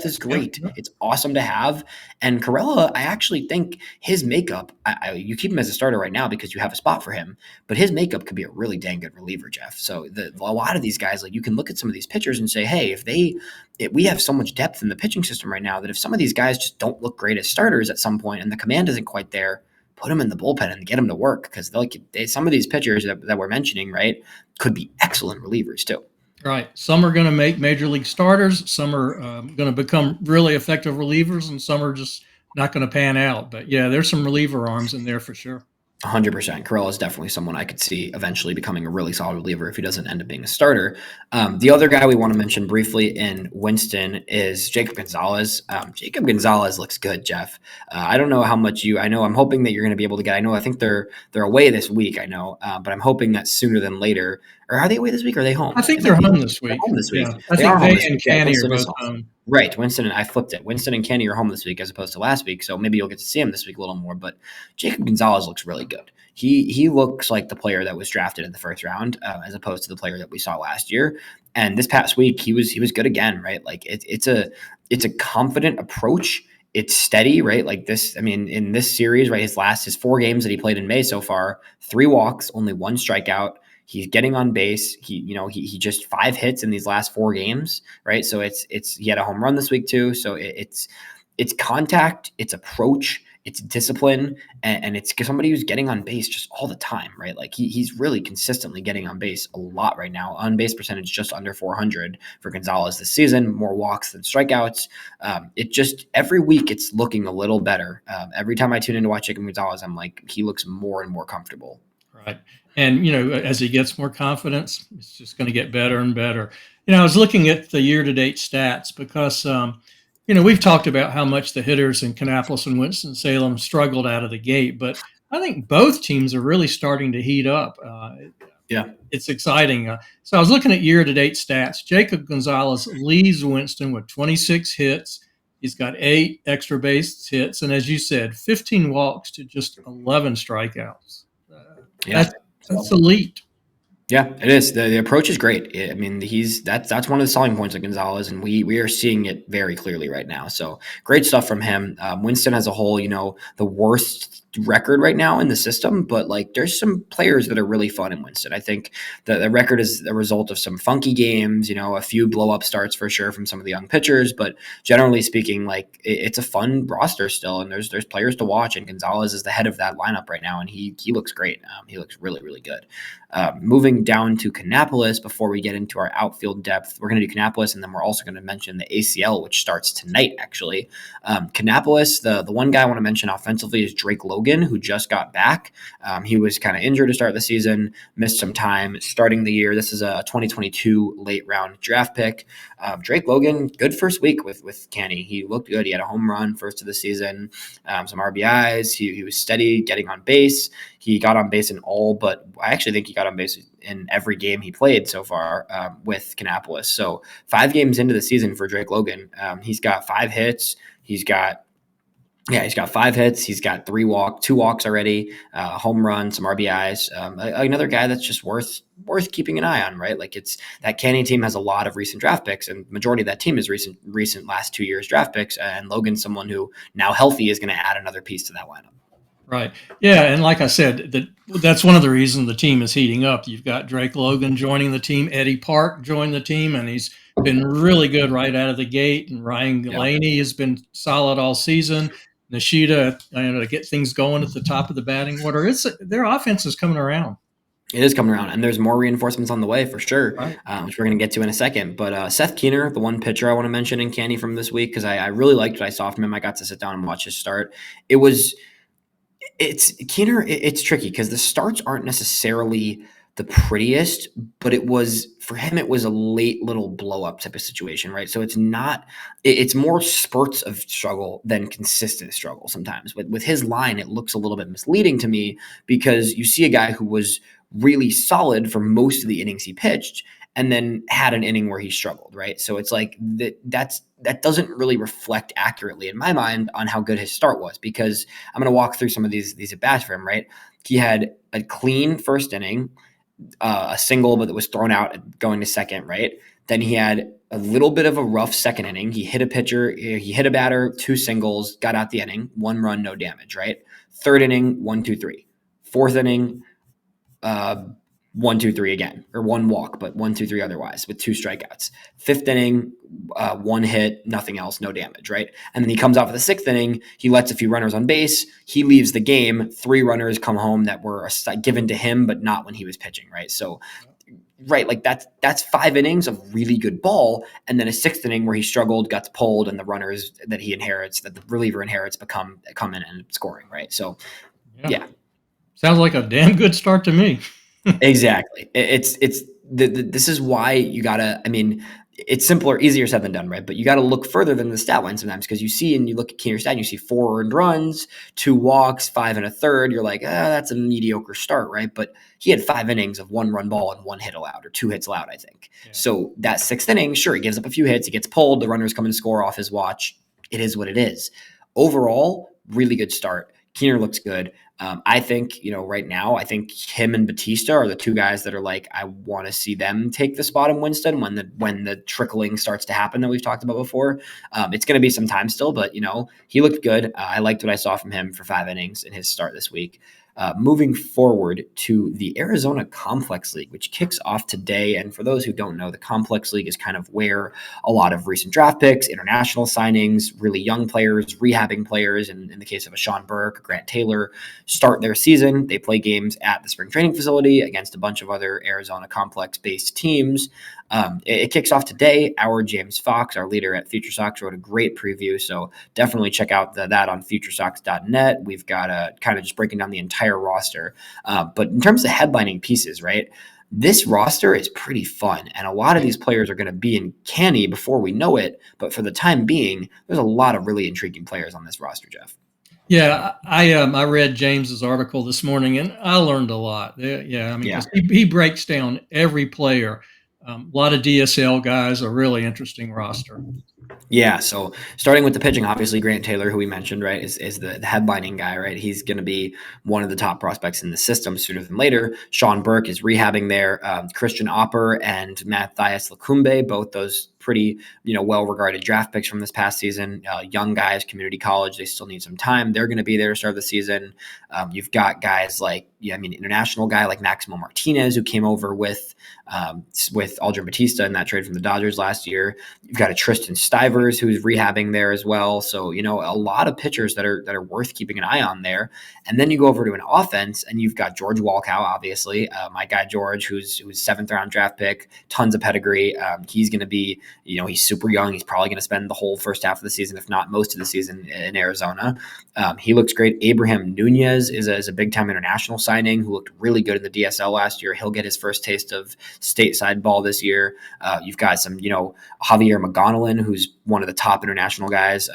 is great. Yeah. It's awesome to have. And Carela, I actually think his makeup, you keep him as a starter right now because you have a spot for him, but his makeup could be a really dang good reliever, Jeff. So a lot of these guys, you can look at some of these pitchers and say, hey, we have so much depth in the pitching system right now that if some of these guys just don't look great as starters at some point and the command isn't quite there, put them in the bullpen and get them to work because some of these pitchers that we're mentioning, right, could be excellent relievers too. Right. Some are going to make major league starters. Some are going to become really effective relievers, and some are just not going to pan out. But yeah, there's some reliever arms in there for sure. 100%. Carela is definitely someone I could see eventually becoming a really solid reliever if he doesn't end up being a starter. The other guy we want to mention briefly in Winston is Jacob Gonzalez. Jacob Gonzalez looks good, Jeff. I don't know how much I know I'm hoping that you're going to be able to get. I think they're away this week. I know, but I'm hoping that sooner than later. Or are they away this week? Or are they home? I think they're home this They're week. home this week. Yeah, I They think are home they this and week. Yeah, Canny are Winston is both home. home. Right. I flipped it. Winston and Kenny are home this week as opposed to last week. So maybe you'll get to see him this week a little more. But Jacob Gonzalez looks really good. He looks like the player that was drafted in the first round, as opposed to the player that we saw last year. And this past week, he was good again, right? Like it's a confident approach. It's steady, right? Like this. I mean, in this series, right, his 4 games that he played in May so far, 3 walks, only 1 strikeout. He's getting on base. He just 5 hits in these last 4 games, right? So he had a home run this week too. So it's contact, it's approach, it's discipline, and it's somebody who's getting on base just all the time, right? Like he's really consistently getting on base a lot right now. On base percentage just under 400 for Gonzalez this season, more walks than strikeouts. It just every week it's looking a little better. Every time I tune in to watch Jacob Gonzalez, I'm like, he looks more and more comfortable. Right. And, as he gets more confidence, it's just going to get better and better. I was looking at the year-to-date stats because, we've talked about how much the hitters in Kannapolis and Winston-Salem struggled out of the gate, but I think both teams are really starting to heat up. Yeah. It's exciting. So I was looking at year-to-date stats. Jacob Gonzalez leads Winston with 26 hits. He's got 8 extra base hits. And as you said, 15 walks to just 11 strikeouts. Yeah. That's elite. Yeah, it is. The approach is great. I mean, that's one of the selling points of Gonzalez, and we are seeing it very clearly right now. So great stuff from him. Winston as a whole, the worst record right now in the system, but like there's some players that are really fun in Winston. I think the record is a result of some funky games, a few blow up starts for sure from some of the young pitchers, but generally speaking, like it's a fun roster still, and there's players to watch, and Gonzalez is the head of that lineup right now, and he looks great. He looks really, really good. Moving down to Kannapolis before we get into our outfield depth, we're going to do Kannapolis, and then we're also going to mention the ACL, which starts tonight, actually. Kannapolis, the one guy I want to mention offensively is Drake Logan, who just got back. He was kind of injured to start the season, missed some time starting the year. This is a 2022 late round draft pick. Drake Logan, good first week with Canny. He looked good. He had a home run first of the season, some RBIs. He was steady, getting on base. He got on base in all, but I actually think he got on base in every game he played so far with Kannapolis. So 5 games into the season for Drake Logan, he's got 5 hits. He's got 5 hits. He's got 2 walks already, home run, some RBIs. Another guy that's just worth keeping an eye on, right? Like it's that Canny team has a lot of recent draft picks, and majority of that team is recent last 2 years draft picks. And Logan's someone who now healthy is going to add another piece to that lineup. Right. Yeah. And like I said, that's one of the reasons the team is heating up. You've got Drake Logan joining the team. Eddie Park joined the team, and he's been really good right out of the gate. And Ryan Galaney has been solid all season. Nishida, to get things going at the top of the batting order. Their offense is coming around. It is coming around, and there's more reinforcements on the way for sure, right. Which we're going to get to in a second. But Seth Keener, the one pitcher I want to mention in Canny from this week, because I really liked what I saw from him. I got to sit down and watch his start. It's Keener. It's tricky because the starts aren't necessarily the prettiest, but for him, it was a late little blow up type of situation, right? So it's more spurts of struggle than consistent struggle sometimes. With his line, it looks a little bit misleading to me because you see a guy who was really solid for most of the innings he pitched, and then had an inning where he struggled, right? So it's like that doesn't really reflect accurately in my mind on how good his start was, because I'm going to walk through some of these at bats for him, right? He had a clean first inning, a single, but that was thrown out going to second, right? Then he had a little bit of a rough second inning. He hit a batter, 2 singles, got out the inning, 1 run, no damage, right? Third inning, 1, 2, 3. Fourth inning, 1, 2, 3 again, or 1 walk, but 1, 2, 3 otherwise with 2 strikeouts. Fifth inning, 1 hit, nothing else, no damage, right? And then he comes out for the 6th inning. He lets a few runners on base. He leaves the game. 3 runners come home that were given to him, but not when he was pitching, right? So, right, like that's 5 innings of really good ball, and then a 6th inning where he struggled, got pulled, and the runners that the reliever inherits, come in and scoring, right? So, yeah. Sounds like a damn good start to me. Exactly. This is why you gotta. I mean, it's simpler, easier said than done, right? But you got to look further than the stat line sometimes because you see and you look at Keener's stat, and you see 4 earned runs, 2 walks, 5 and a third. You're like, that's a mediocre start, right? But he had 5 innings of 1 run ball and 1 hit allowed or 2 hits allowed, I think. Yeah. So that 6th inning, sure, he gives up a few hits, he gets pulled, the runners come and score off his watch. It is what it is. Overall, really good start. Keener looks good. I think, right now, I think him and Batista are the 2 guys that are like, I want to see them take the spot in Winston when the trickling starts to happen that we've talked about before. It's going to be some time still, but, he looked good. I liked what I saw from him for 5 innings in his start this week. Moving forward to the Arizona Complex League, which kicks off today. And for those who don't know, the Complex League is kind of where a lot of recent draft picks, international signings, really young players, rehabbing players, and in the case of a Sean Burke, Grant Taylor, start their season. They play games at the spring training facility against a bunch of other Arizona Complex-based teams. It kicks off today. Our James Fox, our leader at FutureSox, wrote a great preview, so definitely check out that on FutureSox.net. We've got kind of just breaking down the entire roster. But in terms of headlining pieces, right, this roster is pretty fun, and a lot of these players are going to be in Canny before we know it, but for the time being, there's a lot of really intriguing players on this roster, Jeff. Yeah, I read James's article this morning, and I learned a lot. Yeah, I mean, because he breaks down every player. A lot of DSL guys, a really interesting roster. Yeah, so starting with the pitching, obviously Grant Taylor, who we mentioned, right, is the headlining guy, right? He's going to be one of the top prospects in the system sooner than later. Sean Burke is rehabbing there. Christian Opper and Matthias Lacumbe, both those pretty, well-regarded draft picks from this past season. Young guys, community college, they still need some time. They're going to be there to start the season. You've got guys like, international guy like Maximo Martinez, who came over with Aldrin Batista in that trade from the Dodgers last year. You've got a Tristan Stivers who's rehabbing there as well. So, a lot of pitchers that are worth keeping an eye on there. And then you go over to an offense and you've got George Walkow, obviously, my guy George, who's 7th round draft pick, tons of pedigree. He's going to be, he's super young. He's probably going to spend the whole first half of the season, if not most of the season, in Arizona. He looks great. Abraham Nunez is a big time international signing who looked really good in the DSL last year. He'll get his first taste of stateside ball this year. You've got some, Javier McGonagall, who's one of the top international guys,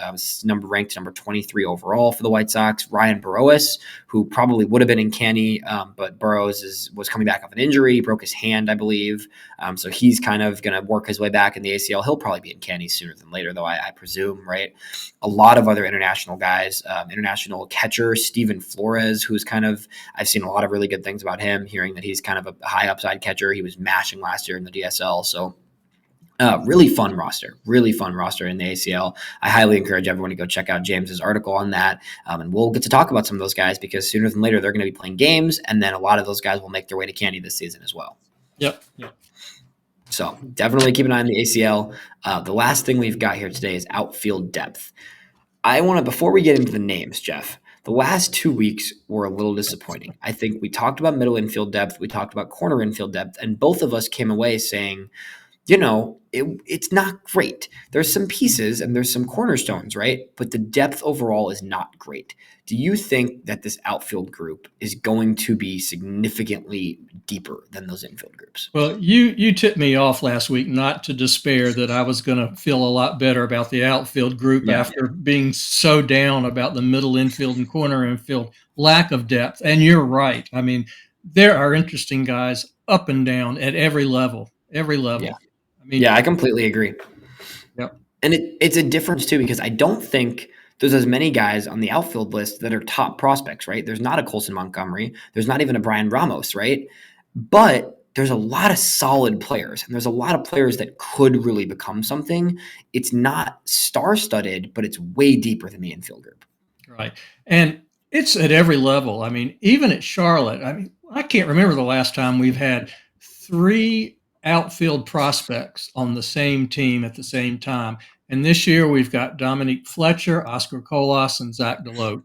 ranked number 23 overall for the White Sox. Ryan Burrows, who probably would have been in Canny, but Burrows was coming back off an injury. He broke his hand, I believe. So he's kind of going to work his way back in the ACL. He'll probably be in Canny sooner than later, though, I presume, right? A lot of other international guys, international catcher, Steven Flores, who's I've seen a lot of really good things about him, hearing that he's kind of a high upside catcher. He was mashing last year in the DSL. So really fun roster in the ACL. I highly encourage everyone to go check out James's article on that. And we'll get to talk about some of those guys because sooner than later, they're going to be playing games. And then a lot of those guys will make their way to Candy this season as well. Yep. So definitely keep an eye on the ACL. The last thing we've got here today is outfield depth. Before we get into the names, Jeff, the last 2 weeks were a little disappointing. I think we talked about middle infield depth. We talked about corner infield depth. And both of us came away saying, it's not great. There's some pieces and there's some cornerstones, right? But the depth overall is not great. Do you think that this outfield group is going to be significantly deeper than those infield groups? Well, you tipped me off last week not to despair that I was going to feel a lot better about the outfield group after being so down about the middle infield and corner infield lack of depth. And you're right. I mean, there are interesting guys up and down at every level. Yeah. I completely agree. Yep. And it's a difference too, because I don't think there's as many guys on the outfield list that are top prospects, right? There's not a Colson Montgomery. There's not even a Bryan Ramos, right? But there's a lot of solid players, and there's a lot of players that could really become something. It's not star-studded, but it's way deeper than the infield group. Right. And it's at every level. I mean, even at Charlotte, I can't remember the last time we've had 3 outfield prospects on the same team at the same time. And this year we've got Dominique Fletcher, Oscar Colas, and Zach DeLoach.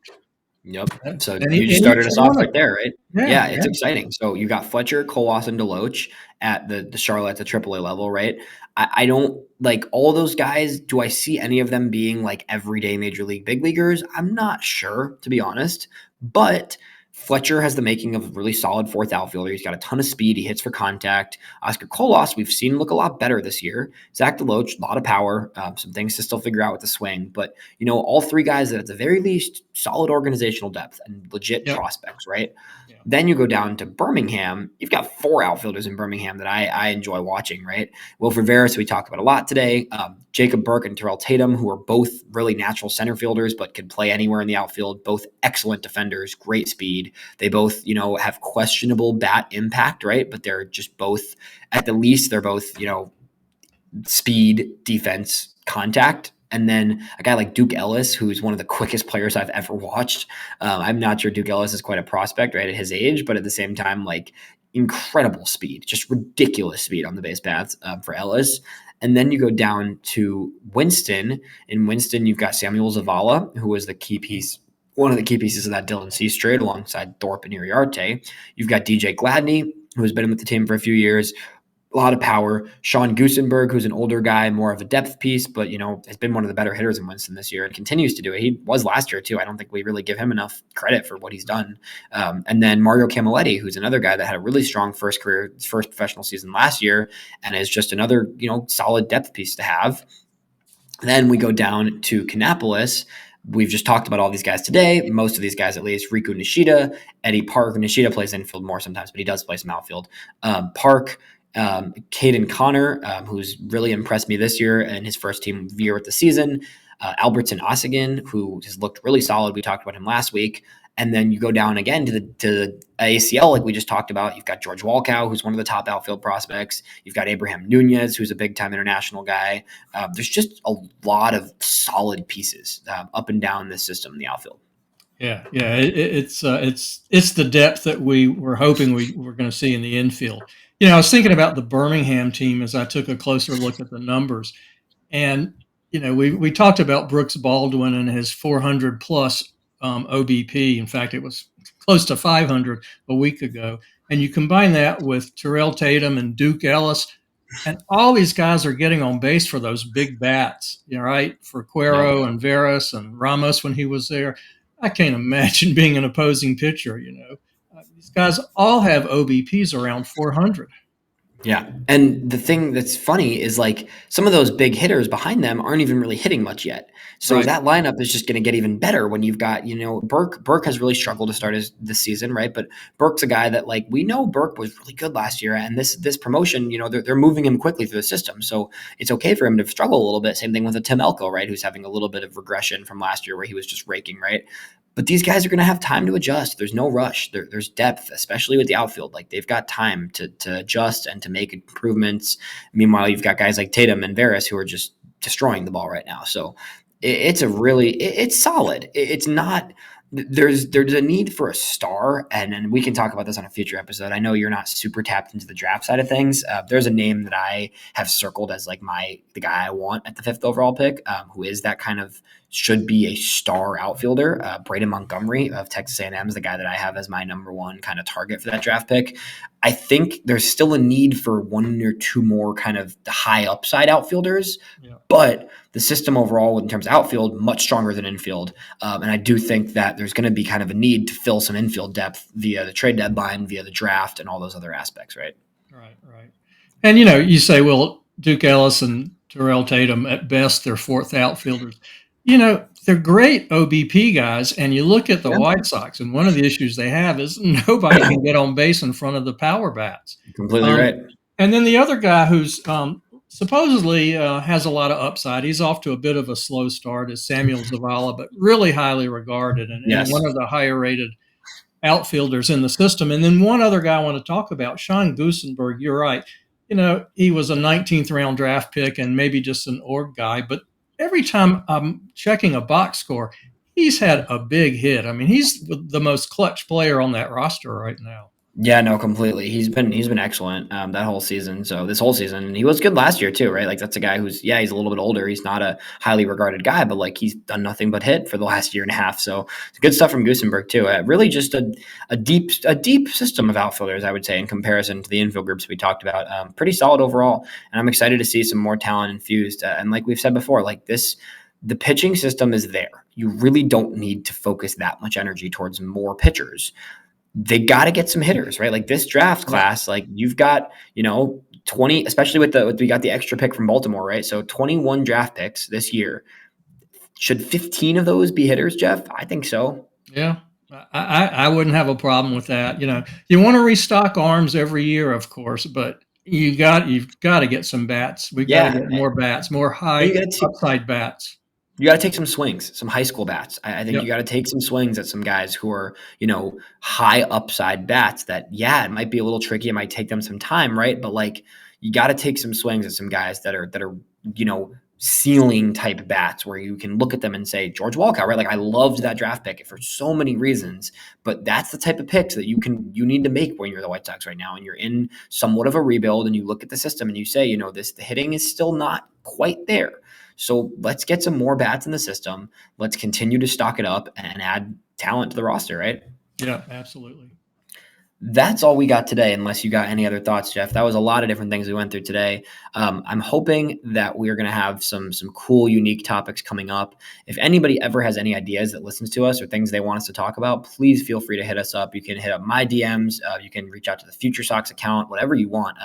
Yep. So you just started us off right there, right? Yeah, it's exciting. So you got Fletcher, Colas, and DeLoach at the Charlotte, the AAA level, right? I don't like all those guys. Do I see any of them being like everyday major league big leaguers? I'm not sure, to be honest. But Fletcher has the making of a really solid fourth outfielder. He's got a ton of speed. He hits for contact. Oscar Colas, we've seen look a lot better this year. Zach DeLoach, a lot of power, some things to still figure out with the swing. But, all three guys that at the very least, solid organizational depth and legit prospects, right? Yeah. Then you go down to Birmingham. You've got four outfielders in Birmingham that I enjoy watching, right? Wilfred Veras, we talked about a lot today. Jacob Burke and Terrell Tatum, who are both really natural center fielders, but can play anywhere in the outfield. Both excellent defenders, great speed. They both, have questionable bat impact, right? But they're just both, at the least, they're both, speed, defense, contact. And then a guy like Duke Ellis, who's one of the quickest players I've ever watched. I'm not sure Duke Ellis is quite a prospect, right, at his age, but at the same time, like, incredible speed, just ridiculous speed on the base paths for Ellis. And then you go down to Winston. In Winston, you've got Samuel Zavala, who was the key piece, one of the key pieces of that Dylan Cease trade alongside Thorpe and Iriarte. You've got DJ Gladney, who has been with the team for a few years. A lot of power. Sean Gusenberg, who's an older guy, more of a depth piece, but, has been one of the better hitters in Winston this year and continues to do it. He was last year, too. I don't think we really give him enough credit for what he's done. And then Mario Camilletti, who's another guy that had a really strong first professional season last year and is just another, solid depth piece to have. Then we go down to Kannapolis. We've just talked about all these guys today. Most of these guys, at least, Rikuu Nishida, Eddie Park. Nishida plays infield more sometimes, but he does play some outfield. Park, Caden Connor, who's really impressed me this year in his first team year with the season. Albertson Ossigan, who has looked really solid. We talked about him last week. And then you go down again to the ACL, like we just talked about. You've got George Walkow, who's one of the top outfield prospects. You've got Abraham Nunez, who's a big-time international guy. There's just a lot of solid pieces up and down this system in the outfield. Yeah. It's the depth that we were hoping we were going to see in the infield. I was thinking about the Birmingham team as I took a closer look at the numbers, and we talked about Brooks Baldwin and his 400 plus OBP. In fact, it was close to 500 a week ago, and you combine that with Terrell Tatum and Duke Ellis, and all these guys are getting on base for those big bats. Right, for Cuero and Veras and Ramos when he was there. I can't imagine being an opposing pitcher, These guys all have OBPs around 400. Yeah. And the thing that's funny is, like, some of those big hitters behind them aren't even really hitting much yet. So that lineup is just going to get even better when you've got, Burke has really struggled to start this season, right? But Burke's a guy that, like, we know Burke was really good last year, and this promotion, they're moving him quickly through the system. So it's okay for him to struggle a little bit. Same thing with a Tim Elko, right? Who's having a little bit of regression from last year where he was just raking, right? But these guys are going to have time to adjust. There's no rush. There's depth, especially with the outfield. Like, they've got time to adjust and to make improvements. Meanwhile, you've got guys like Tatum and Veras who are just destroying the ball right now. So it's solid. It's not. There's a need for a star, and we can talk about this on a future episode. I know you're not super tapped into the draft side of things. There's a name that I have circled as, like, the guy I want at the 5th overall pick, who is that kind of should be a star outfielder. Braden Montgomery of Texas A&M is the guy that I have as my number one kind of target for that draft pick. I think there's still a need for one or two more kind of the high upside outfielders, but the system overall in terms of outfield, much stronger than infield. And I do think that there's going to be kind of a need to fill some infield depth via the trade deadline, via the draft, and all those other aspects, right? Right. And, you say, well, Duke Ellis and Terrell Tatum, at best, they're fourth outfielders. They're great OBP guys, and you look at the White Sox, and one of the issues they have is nobody can get on base in front of the power bats. Completely right. And then the other guy who's supposedly has a lot of upside, he's off to a bit of a slow start, is Samuel Zavala, but really highly regarded and one of the higher rated outfielders in the system. And then one other guy I want to talk about, Sean Gusenberg. You're right. He was a 19th round draft pick and maybe just an org guy, but every time I'm checking a box score, he's had a big hit. I mean, he's the most clutch player on that roster right now. Yeah, no, completely. He's been excellent that whole season. So this whole season, and he was good last year too, right? Like, that's a guy who's he's a little bit older. He's not a highly regarded guy, but, like, he's done nothing but hit for the last year and a half. So it's good stuff from Gusenberg too. Really just a deep system of outfielders, I would say, in comparison to the infield groups we talked about. Pretty solid overall, and I'm excited to see some more talent infused. And like we've said before, like the pitching system is there. You really don't need to focus that much energy towards more pitchers. they got to get some hitters, right? Like this draft class, like you've got, 20, especially with we got the extra pick from Baltimore, right? So 21 draft picks this year. Should 15 of those be hitters, Jeff? I think so. Yeah. I wouldn't have a problem with that. You want to restock arms every year, of course, but you've got to get some bats. We've got to get more bats, more high upside bats. You got to take some swings, some high school bats. I think Yep. you got to take some swings at some guys who are, high upside bats that, it might be a little tricky. It might take them some time, right? But like, you got to take some swings at some guys that are, ceiling type bats where you can look at them and say, George Walcott, right? Like I loved that draft pick for so many reasons, but that's the type of picks that you need to make when you're the White Sox right now and you're in somewhat of a rebuild and you look at the system and you say, the hitting is still not quite there. So let's get some more bats in the system. Let's continue to stock it up and add talent to the roster, right? Yeah, absolutely. That's all we got today, unless you got any other thoughts, Jeff. That was a lot of different things we went through today. I'm hoping that we're going to have some cool, unique topics coming up. If anybody ever has any ideas that listens to us or things they want us to talk about, please feel free to hit us up. You can hit up my DMs. You can reach out to the FutureSox account, whatever you want.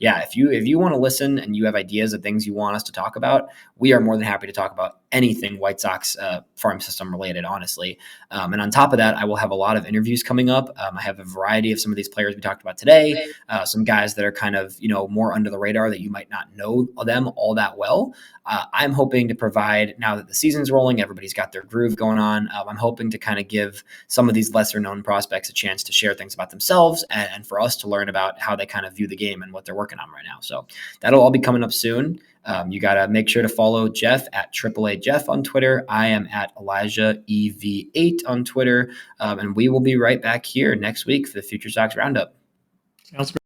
If you want to listen and you have ideas of things you want us to talk about, we are more than happy to talk about anything White Sox farm system related, honestly. And on top of that, I will have a lot of interviews coming up. I have a variety of some of these players we talked about today, some guys that are kind of, more under the radar that you might not know them all that well. I'm hoping to provide, now that the season's rolling, everybody's got their groove going on. I'm hoping to kind of give some of these lesser known prospects a chance to share things about themselves and for us to learn about how they kind of view the game and what they're working on right now. So that'll all be coming up soon. You got to make sure to follow Jeff at AAA Jeff on Twitter. I am at Elijah EV8 on Twitter. And we will be right back here next week for the FutureSox RoundUp. Sounds great.